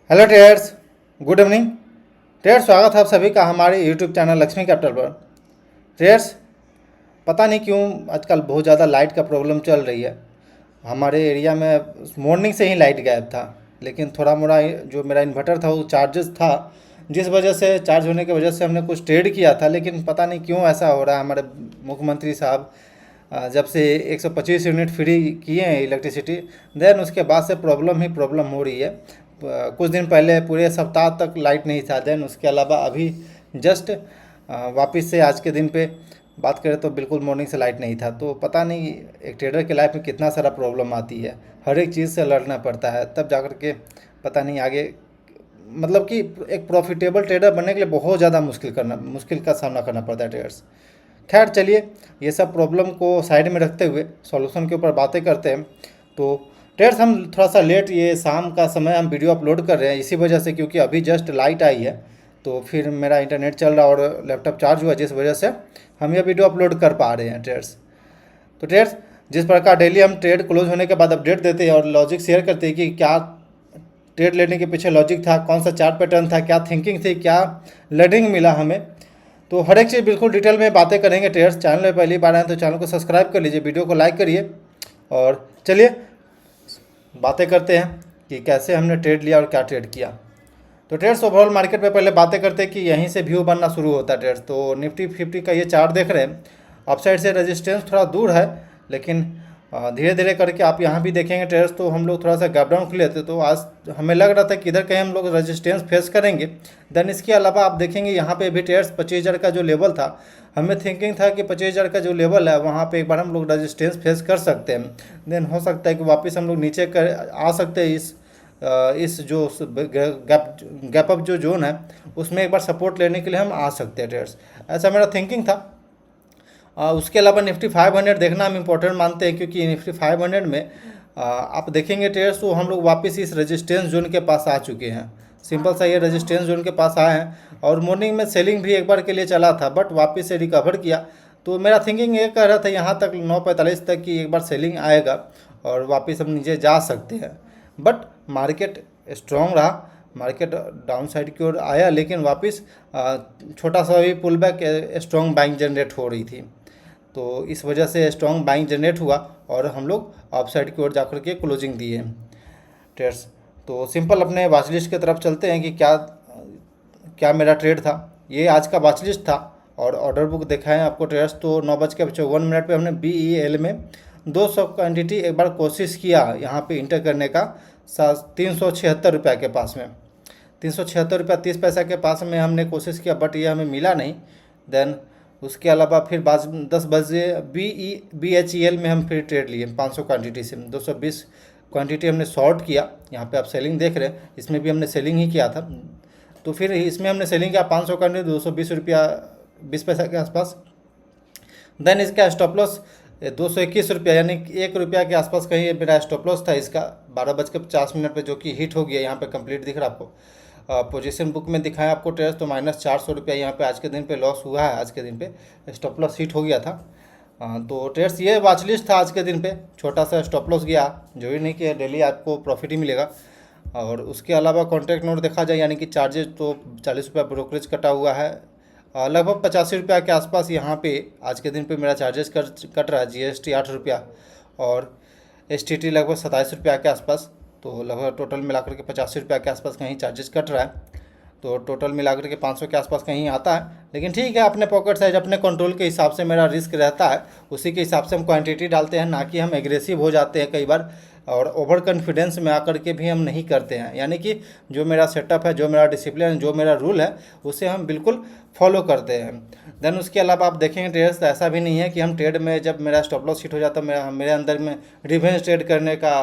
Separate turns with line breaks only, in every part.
Hello traders, good evening. Traders, स्वागत है आप सभी का हमारे यूट्यूब चैनल लक्ष्मी कैपिटल पर। ट्रेडर्स, पता नहीं क्यों आजकल बहुत ज़्यादा लाइट का प्रॉब्लम चल रही है। हमारे एरिया में मॉर्निंग से ही लाइट गायब था, लेकिन थोड़ा मोड़ा जो मेरा इन्वर्टर था वो चार्जेस था, जिस वजह से चार्ज होने की वजह से हमने कुछ ट्रेड किया था। लेकिन पता नहीं क्यों ऐसा हो रहा है। हमारे मुख्यमंत्री साहब जब से 125 यूनिट फ्री किए हैं इलेक्ट्रिसिटी, देन उसके बाद से प्रॉब्लम ही प्रॉब्लम हो रही है। कुछ दिन पहले पूरे सप्ताह तक लाइट नहीं था, देन उसके अलावा अभी जस्ट वापस से आज के दिन पे बात करें तो बिल्कुल मॉर्निंग से लाइट नहीं था। तो पता नहीं एक ट्रेडर के लाइफ में कितना सारा प्रॉब्लम आती है, हर एक चीज़ से लड़ना पड़ता है, तब जाकर के पता नहीं आगे मतलब कि एक प्रॉफिटेबल ट्रेडर बनने के लिए बहुत ज़्यादा मुश्किल का सामना करना पड़ता है ट्रेडर्स। खैर चलिए, ये सब प्रॉब्लम को साइड में रखते हुए सॉल्यूशन के ऊपर बातें करते हैं। तो ट्रेडर्स, हम थोड़ा सा लेट, ये शाम का समय हम वीडियो अपलोड कर रहे हैं इसी वजह से, क्योंकि अभी जस्ट लाइट आई है तो फिर मेरा इंटरनेट चल रहा और लैपटॉप चार्ज हुआ, जिस वजह से हम ये वीडियो अपलोड कर पा रहे हैं ट्रेडर्स। तो ट्रेडर्स, जिस प्रकार डेली हम ट्रेड क्लोज होने के बाद अपडेट देते हैं और लॉजिक शेयर करते हैं कि क्या ट्रेड लेने के पीछे लॉजिक था, कौन सा चार्ट पैटर्न था, क्या थिंकिंग थी, क्या लर्निंग मिला हमें, तो हर एक चीज़ बिल्कुल डिटेल में बातें करेंगे ट्रेडर्स। चैनल में पहली बार आए तो चैनल को सब्सक्राइब कर लीजिए, वीडियो को लाइक करिए और चलिए बातें करते हैं कि कैसे हमने ट्रेड लिया और क्या ट्रेड किया। तो ट्रेड्स, ओवरऑल मार्केट में पहले बातें करते हैं कि यहीं से व्यू बनना शुरू होता है ट्रेड्स। तो निफ्टी 50 का ये चार्ट देख रहे हैं, अपसाइड से रेजिस्टेंस थोड़ा दूर है, लेकिन धीरे धीरे करके आप यहाँ भी देखेंगे ट्रेड्स, तो हम लोग थोड़ा सा गैप डाउन खुले थे, तो आज हमें लग रहा था कि इधर कहीं हम लोग रेजिस्टेंस फेस करेंगे। देन इसके अलावा आप देखेंगे यहाँ पे भी ट्रेड्स 25,000 का जो लेवल था, हमें थिंकिंग था कि 25,000 का जो लेवल है वहाँ पे एक बार हम लोग रेजिस्टेंस फेस कर सकते हैं। देन हो सकता है कि वापस हम लोग नीचे कर आ सकते हैं, इस जो गैप अप जो जोन है उसमें एक बार सपोर्ट लेने के लिए हम आ सकते हैं ट्रेड्स। ऐसा मेरा थिंकिंग था। उसके अलावा निफ्टी 500 देखना हम इम्पोर्टेंट मानते हैं, क्योंकि निफ्टी 500 में आप देखेंगे ट्रेड्स तो हम लोग वापस इस रेजिस्टेंस जोन के पास आ चुके हैं। सिंपल सा ये रेजिस्टेंस जोन के पास आए हैं और मॉर्निंग में सेलिंग भी एक बार के लिए चला था, बट वापस से रिकवर किया। तो मेरा थिंकिंग ये कह रहा था यहाँ तक 9:45 तक की एक बार सेलिंग आएगा और वापस हम नीचे जा सकते हैं। बट मार्केट स्ट्रॉन्ग रहा, मार्केट डाउन साइड की ओर आया, लेकिन वापस छोटा सा भी pull back, strong buying generate हो रही थी। तो इस वजह से स्ट्रॉन्ग बाइंग जनरेट हुआ और हम लोग अप साइड की ओर जाकर के क्लोजिंग दिए ट्रेड्स। तो सिंपल अपने वॉच लिस्ट की तरफ चलते हैं कि क्या क्या मेरा ट्रेड था। ये आज का वॉच लिस्ट था और ऑर्डर बुक दिखाएं आपको ट्रेड्स। तो 9:54 पे हमने BEL में 200 क्वान्टिटी एक बार कोशिश किया यहाँ पे इंटर करने का, 376 रुपये के पास में, 376 रुपया 30 पैसा के पास में हमने कोशिश किया, बट ये हमें मिला नहीं। देन उसके अलावा फिर 10 बजे BHEL में हम फिर ट्रेड लिए 500 क्वांटिटी से, 220 क्वांटिटी हमने शॉर्ट किया। यहाँ पे आप सेलिंग देख रहे हैं, इसमें भी हमने सेलिंग ही किया था। तो फिर इसमें हमने सेलिंग किया 500 क्वांटिटी 220 रुपया 20 पैसा के आसपास। देन इसका स्टॉप लॉस 221 रुपया, यानी 1 रुपया के आसपास कहीं मेरा स्टॉप लॉस था इसका, 12:50 पे, जो कि हिट हो गया। यहाँ पे कंप्लीट दिख रहा है आपको, पोजीशन बुक में दिखाया आपको ट्रेड्स। तो -400 रुपया यहाँ पे आज के दिन पे लॉस हुआ है। आज के दिन पे स्टॉप लॉस हिट हो गया था। तो ट्रेड्स, ये वॉच लिस्ट था आज के दिन पे, छोटा सा स्टॉप लॉस गया, जो ही नहीं कि डेली आपको प्रॉफिट ही मिलेगा। और उसके अलावा कॉन्ट्रैक्ट नोट देखा जाए, यानी कि चार्जेस तो 40 रुपया ब्रोकरेज कटा हुआ है, लगभग 85 रुपया के आसपास यहाँ पे आज के दिन पे मेरा चार्जेस कट रहा है। GST 8 रुपया और STT लगभग 27 रुपया के आसपास। तो लगभग टोटल मिलाकर के 85 रुपया के आसपास कहीं चार्जेस कट रहा है। तो टोटल मिलाकर के 500 के आसपास कहीं आता है। लेकिन ठीक है, अपने पॉकेट साइज, अपने कंट्रोल के हिसाब से मेरा रिस्क रहता है, उसी के हिसाब से हम क्वांटिटी डालते हैं, ना कि हम एग्रेसिव हो जाते हैं कई बार और ओवर कॉन्फिडेंस में आकर के भी हम नहीं करते हैं। यानी कि जो मेरा सेटअप है, जो मेरा डिसिप्लिन है, जो मेरा रूल है, उसे हम बिल्कुल फॉलो करते हैं। देन उसके अलावा आप देखेंगे ट्रेड्स, ऐसा भी नहीं है कि हम ट्रेड में जब मेरा स्टॉप लॉस हिट हो जाता है, मेरे अंदर में रिवेंज ट्रेड करने का,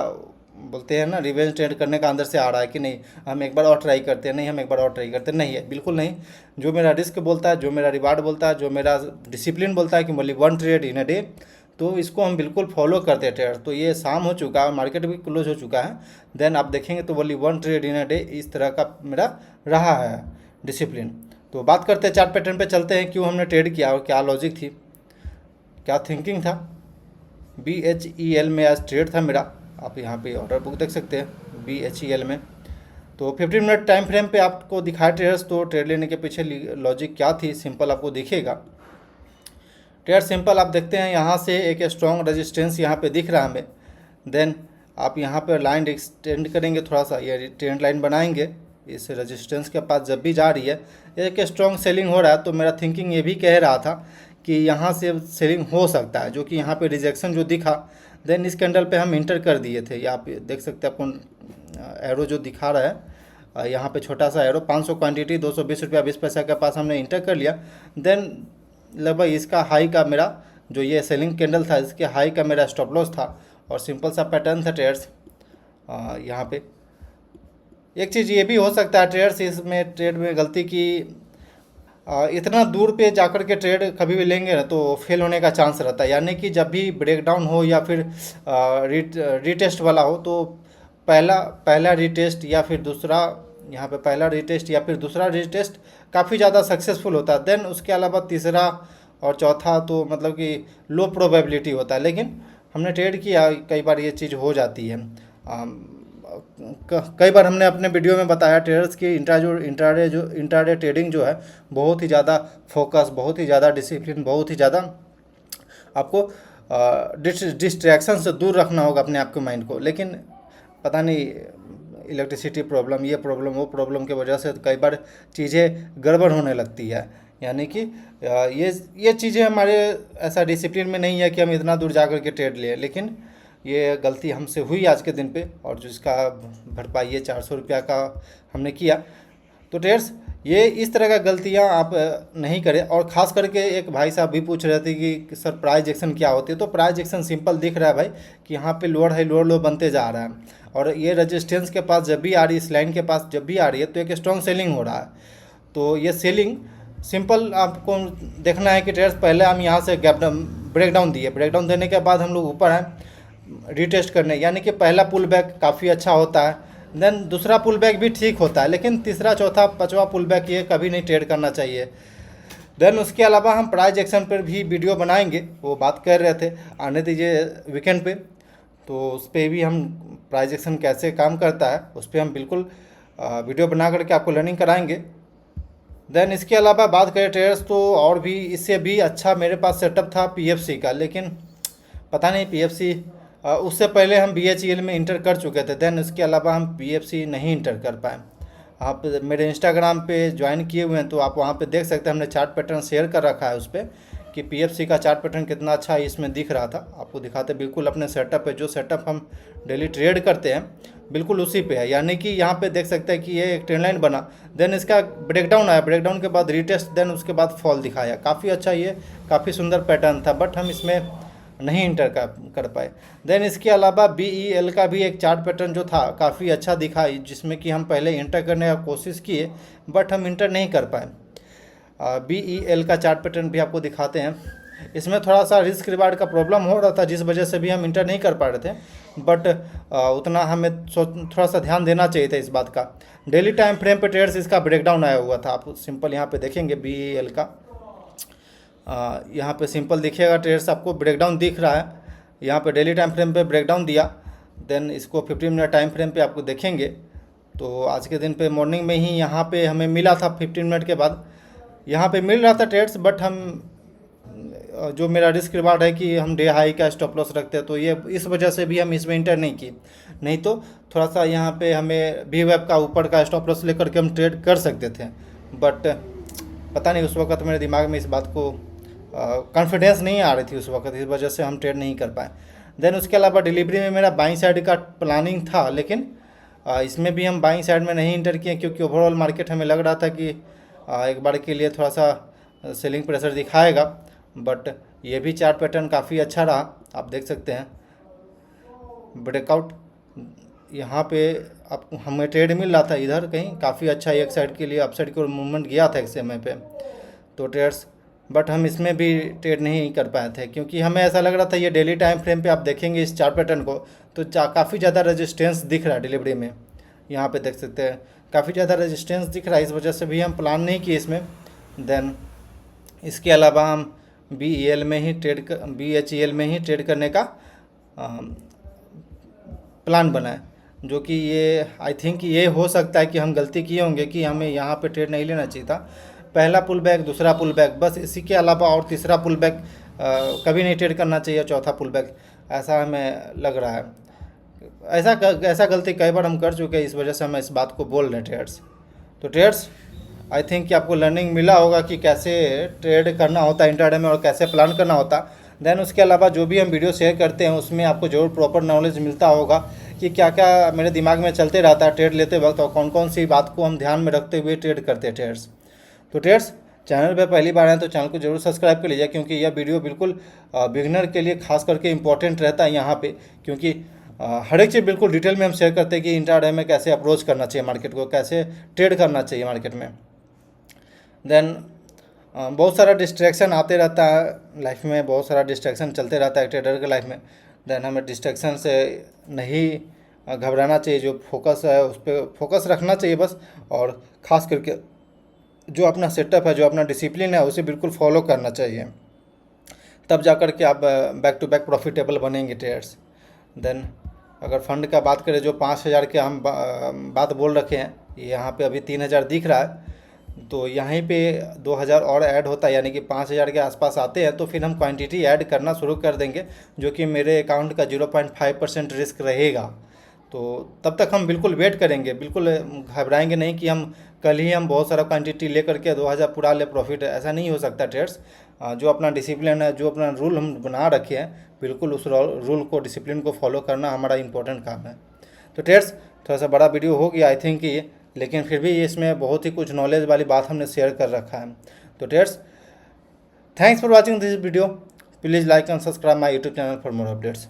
बोलते हैं ना, रिवेंज ट्रेड करने का अंदर से आ रहा है कि नहीं हम एक बार और ट्राई करते हैं, नहीं हम एक बार और ट्राई करते हैं, नहीं है, बिल्कुल नहीं। जो मेरा रिस्क बोलता है, जो मेरा रिवार्ड बोलता है, जो मेरा डिसिप्लिन बोलता है कि only 1 trade in a day, तो इसको हम बिल्कुल फॉलो करते हैं ट्रेड। तो ये शाम हो चुका है, मार्केट भी क्लोज हो चुका है। देन आप देखेंगे तो only 1 trade in a day, इस तरह का मेरा रहा है डिसिप्लिन। तो बात करते हैं चार्ट पैटर्न पे, चलते हैं क्यों हमने ट्रेड किया और क्या लॉजिक थी, क्या थिंकिंग था। BHEL में आज ट्रेड था मेरा, आप यहाँ पे ऑर्डर बुक देख सकते हैं BHEL में। तो 15 मिनट टाइम फ्रेम पे आपको दिखाए ट्रेडर्स, तो ट्रेड लेने के पीछे लॉजिक क्या थी सिंपल आपको दिखेगा। ट्रेड सिंपल आप देखते हैं यहाँ से एक स्ट्रॉन्ग रेजिस्टेंस यहाँ पे दिख रहा है हमें। देन आप यहाँ पर लाइन एक्सटेंड करेंगे, थोड़ा सा ये ट्रेंड लाइन बनाएंगे इस रेजिस्टेंस के पास जब भी जा रही है एक स्ट्रॉन्ग सेलिंग हो रहा है, तो मेरा थिंकिंग ये भी कह रहा था कि यहाँ से सेलिंग हो सकता है, जो कि यहाँ पे रिजेक्शन जो दिखा। देन इस कैंडल पे हम इंटर कर दिए थे, आप देख सकते हैं आपको एरो जो दिखा रहा है यहाँ पे छोटा सा एरो 500 क्वांटिटी 220 रुपया 20 पैसा के पास हमने इंटर कर लिया। देन लगभग इसका हाई का मेरा जो ये सेलिंग कैंडल था इसके हाई का मेरा स्टॉप लॉस था और सिंपल सा पैटर्न था ट्रेडर्स। यहाँ पे एक चीज़ ये भी हो सकता है ट्रेडर्स इसमें ट्रेड में गलती की, इतना दूर पे जाकर के ट्रेड कभी भी लेंगे ना तो फेल होने का चांस रहता है। यानी कि जब भी ब्रेकडाउन हो या फिर रीटेस्ट वाला हो तो पहला रीटेस्ट या फिर दूसरा, यहाँ पे पहला रीटेस्ट या फिर दूसरा रीटेस्ट काफ़ी ज़्यादा सक्सेसफुल होता है। देन उसके अलावा तीसरा और चौथा तो मतलब कि लो प्रोबेबिलिटी होता है, लेकिन हमने ट्रेड किया कई बार ये चीज़ हो जाती है। कई बार हमने अपने वीडियो में बताया ट्रेडर्स की इंट्राडे ट्रेडिंग जो है बहुत ही ज़्यादा फोकस, बहुत ही ज़्यादा डिसिप्लिन, बहुत ही ज़्यादा आपको डिस्ट्रैक्शन से दूर रखना होगा अपने आप के माइंड को। लेकिन पता नहीं इलेक्ट्रिसिटी प्रॉब्लम, ये प्रॉब्लम, वो प्रॉब्लम की वजह से कई बार चीज़ें गड़बड़ होने लगती है। यानी कि ये चीज़ें हमारे ऐसा डिसिप्लिन में नहीं है कि हम इतना दूर जा कर के ट्रेड लें, लेकिन ये गलती हमसे हुई आज के दिन पे और जिसका भरपाई ये 400 रुपया का हमने किया। तो ट्रेडर्स ये इस तरह का गलतियां आप नहीं करें। और ख़ास करके एक भाई साहब भी पूछ रहे थे कि सर प्राइस एक्शन क्या होती है, तो प्राइस एक्शन सिंपल दिख रहा है भाई कि यहाँ पे लोअर हाई लोअर लो बनते जा रहा है और ये रेजिस्टेंस के पास जब भी आ रही है, इस लाइन के पास जब भी आ रही है तो एक स्ट्रॉन्ग सेलिंग हो रहा है। तो ये सेलिंग सिंपल आपको देखना है कि ट्रेडर्स पहले हम यहाँ से गैप ब्रेकडाउन दिए, ब्रेकडाउन देने के बाद हम लोग ऊपर आए रीटेस्ट करने, यानी कि पहला पुल बैक काफ़ी अच्छा होता है। देन दूसरा पुल बैक भी ठीक होता है, लेकिन तीसरा चौथा पांचवा पुल बैक ये कभी नहीं ट्रेड करना चाहिए। देन उसके अलावा हम प्राइस एक्शन पर भी वीडियो बनाएंगे, वो बात कर रहे थे आने दीजिए वीकेंड पे, तो उस पर भी हम प्राइस एक्शन कैसे काम करता है उस पर हम बिल्कुल वीडियो बना करके आपको लर्निंग कराएंगे। देन इसके अलावा बात करें ट्रेडर्स तो और भी इससे भी अच्छा मेरे पास सेटअप था पीएफसी का, लेकिन पता नहीं पीएफसी उससे पहले हम बीएचईएल में इंटर कर चुके थे। देन उसके अलावा हम पीएफसी नहीं इंटर कर पाए। आप मेरे इंस्टाग्राम पे ज्वाइन किए हुए हैं तो आप वहाँ पे देख सकते हैं, हमने चार्ट पैटर्न शेयर कर रखा है उस पर कि पीएफसी का चार्ट पैटर्न कितना अच्छा इसमें दिख रहा था। आपको दिखाते बिल्कुल अपने सेटअप पे, जो सेटअप हम डेली ट्रेड करते हैं बिल्कुल उसी पे है। यानी कि यहाँ पे देख सकते हैं कि ये एक ट्रेंड लाइन बना, देन इसका ब्रेकडाउन आया, ब्रेकडाउन के बाद रीटेस्ट, देन उसके बाद फॉल दिखाया। काफ़ी अच्छा, ये काफ़ी सुंदर पैटर्न था, बट हम इसमें नहीं इंटर कर पाए। देन इसके अलावा BEL का भी एक चार्ट पैटर्न जो था काफ़ी अच्छा दिखा, जिसमें कि हम पहले इंटर करने का कोशिश किए बट हम इंटर नहीं कर पाए। BEL का चार्ट पैटर्न भी आपको दिखाते हैं। इसमें थोड़ा सा रिस्क रिवार्ड का प्रॉब्लम हो रहा था जिस वजह से भी हम इंटर नहीं कर पा रहे थे, बट उतना हमें थोड़ा सा ध्यान देना चाहिए था इस बात का। डेली टाइम फ्रेम पे ट्रेड्स इसका ब्रेकडाउन आया हुआ था, आप सिंपल यहाँ पे देखेंगे BEL का, यहाँ पे सिंपल दिखिएगा ट्रेड्स आपको ब्रेकडाउन दिख रहा है। यहाँ पे डेली टाइम फ्रेम पे ब्रेकडाउन दिया, देन इसको 15 मिनट टाइम फ्रेम पे आपको देखेंगे तो आज के दिन पे मॉर्निंग में ही यहाँ पे हमें मिला था 15 मिनट के बाद यहाँ पे मिल रहा था ट्रेड्स, बट हम जो मेरा रिस्क रिवार्ड है कि हम डे हाई का स्टॉप लॉस रखते हैं, तो ये इस वजह से भी हम इसमें इंटर नहीं किए। नहीं तो थोड़ा सा यहाँ पे हमें VWAP का ऊपर का स्टॉप लॉस लेकर के हम ट्रेड कर सकते थे, बट पता नहीं उस वक्त मेरे दिमाग में इस बात को कॉन्फिडेंस नहीं आ रही थी उस वक्त, इस वजह से हम ट्रेड नहीं कर पाए। देन उसके अलावा डिलीवरी में मेरा बाइंग साइड का प्लानिंग था, लेकिन इसमें भी हम बाइंग साइड में नहीं इंटर किए क्योंकि ओवरऑल मार्केट हमें लग रहा था कि एक बार के लिए थोड़ा सा सेलिंग प्रेशर दिखाएगा, बट ये भी चार्ट पैटर्न काफ़ी अच्छा रहा। आप देख सकते हैं ब्रेकआउट यहाँ पे आप हमें ट्रेड मिल रहा था इधर कहीं काफ़ी अच्छा, एक साइड के लिए अपसाइड की ओर मूवमेंट गया था एक समय पे तो ट्रेड्स, बट हम इसमें भी ट्रेड नहीं कर पाए थे क्योंकि हमें ऐसा लग रहा था ये डेली टाइम फ्रेम पे आप देखेंगे इस चार्ट पैटर्न को तो काफ़ी ज़्यादा रेजिस्टेंस दिख रहा है डिलीवरी में। यहाँ पे देख सकते हैं काफ़ी ज़्यादा रेजिस्टेंस दिख रहा है, इस वजह से भी हम प्लान नहीं किए इसमें। देन इसके अलावा हम BEL में ही BHEL में ही ट्रेड करने का प्लान बनाए। जो कि ये आई थिंक ये हो सकता है कि हम गलती किए होंगे कि हमें यहाँ पे ट्रेड नहीं लेना चाहिए था। पहला पुल बैक, दूसरा पुल बैक, बस इसी के अलावा और तीसरा पुल बैक कभी नहीं ट्रेड करना चाहिए, चौथा पुल बैक, ऐसा हमें लग रहा है। ऐसा गलती कई बार हम कर चुके हैं, इस वजह से हम इस बात को बोल रहे हैं ट्रेडर्स। तो ट्रेडर्स, आई थिंक कि आपको लर्निंग मिला होगा कि कैसे ट्रेड करना होता है इंट्राडे में और कैसे प्लान करना होता है। देन उसके अलावा जो भी हम वीडियो शेयर करते हैं उसमें आपको जरूर प्रॉपर नॉलेज मिलता होगा कि क्या क्या मेरे दिमाग में चलते रहता है ट्रेड लेते वक्त और कौन कौन सी बात को हम ध्यान में रखते हुए ट्रेड करते हैं ट्रेडर्स। तो ट्रेडर्स, चैनल पे पहली बार आए तो चैनल को जरूर सब्सक्राइब कर लीजिए, क्योंकि यह वीडियो बिल्कुल बिगनर के लिए खास करके इम्पोर्टेंट रहता है यहाँ पे, क्योंकि हर एक चीज़ बिल्कुल डिटेल में हम शेयर करते हैं कि इंट्राडे में कैसे अप्रोच करना चाहिए मार्केट को, कैसे ट्रेड करना चाहिए मार्केट में। देन बहुत सारा डिस्ट्रैक्शन आते रहता है लाइफ में, बहुत सारा डिस्ट्रैक्शन चलते रहता है ट्रेडर के लाइफ में। देन हमें डिस्ट्रैक्शन से नहीं घबराना चाहिए, जो फोकस है उस पर फोकस रखना चाहिए बस। और ख़ास करके जो अपना सेटअप है, जो अपना डिसिप्लिन है, उसे बिल्कुल फॉलो करना चाहिए, तब जा कर के आप बैक टू बैक प्रॉफिटेबल बनेंगे ट्रेडर्स। देन अगर फंड का बात करें, जो 5,000 के हम बात बोल रखे हैं, यहाँ पे अभी 3,000 दिख रहा है, तो यहीं पे 2,000 और ऐड होता है, यानी कि 5,000 के आसपास आते हैं, तो फिर हम क्वांटिटी ऐड करना शुरू कर देंगे, जो कि मेरे अकाउंट का 0.5% रिस्क रहेगा। तो तब तक हम बिल्कुल वेट करेंगे, बिल्कुल घबराएंगे नहीं कि हम कल ही हम बहुत सारा क्वांटिटी ले करके 2,000 पूरा ले प्रॉफिट है, ऐसा नहीं हो सकता ट्रेड्स। जो अपना डिसिप्लिन है, जो अपना रूल हम बना रखे हैं, बिल्कुल उस रूल को, डिसिप्लिन को फॉलो करना हमारा इंपॉर्टेंट काम है। तो ट्रेड्स, थोड़ा सा बड़ा वीडियो हो गया आई थिंक ये, लेकिन फिर भी इसमें बहुत ही कुछ नॉलेज वाली बात हमने शेयर कर रखा है। तो trades, thanks for watching this video. Please like and subscribe my YouTube channel for more updates.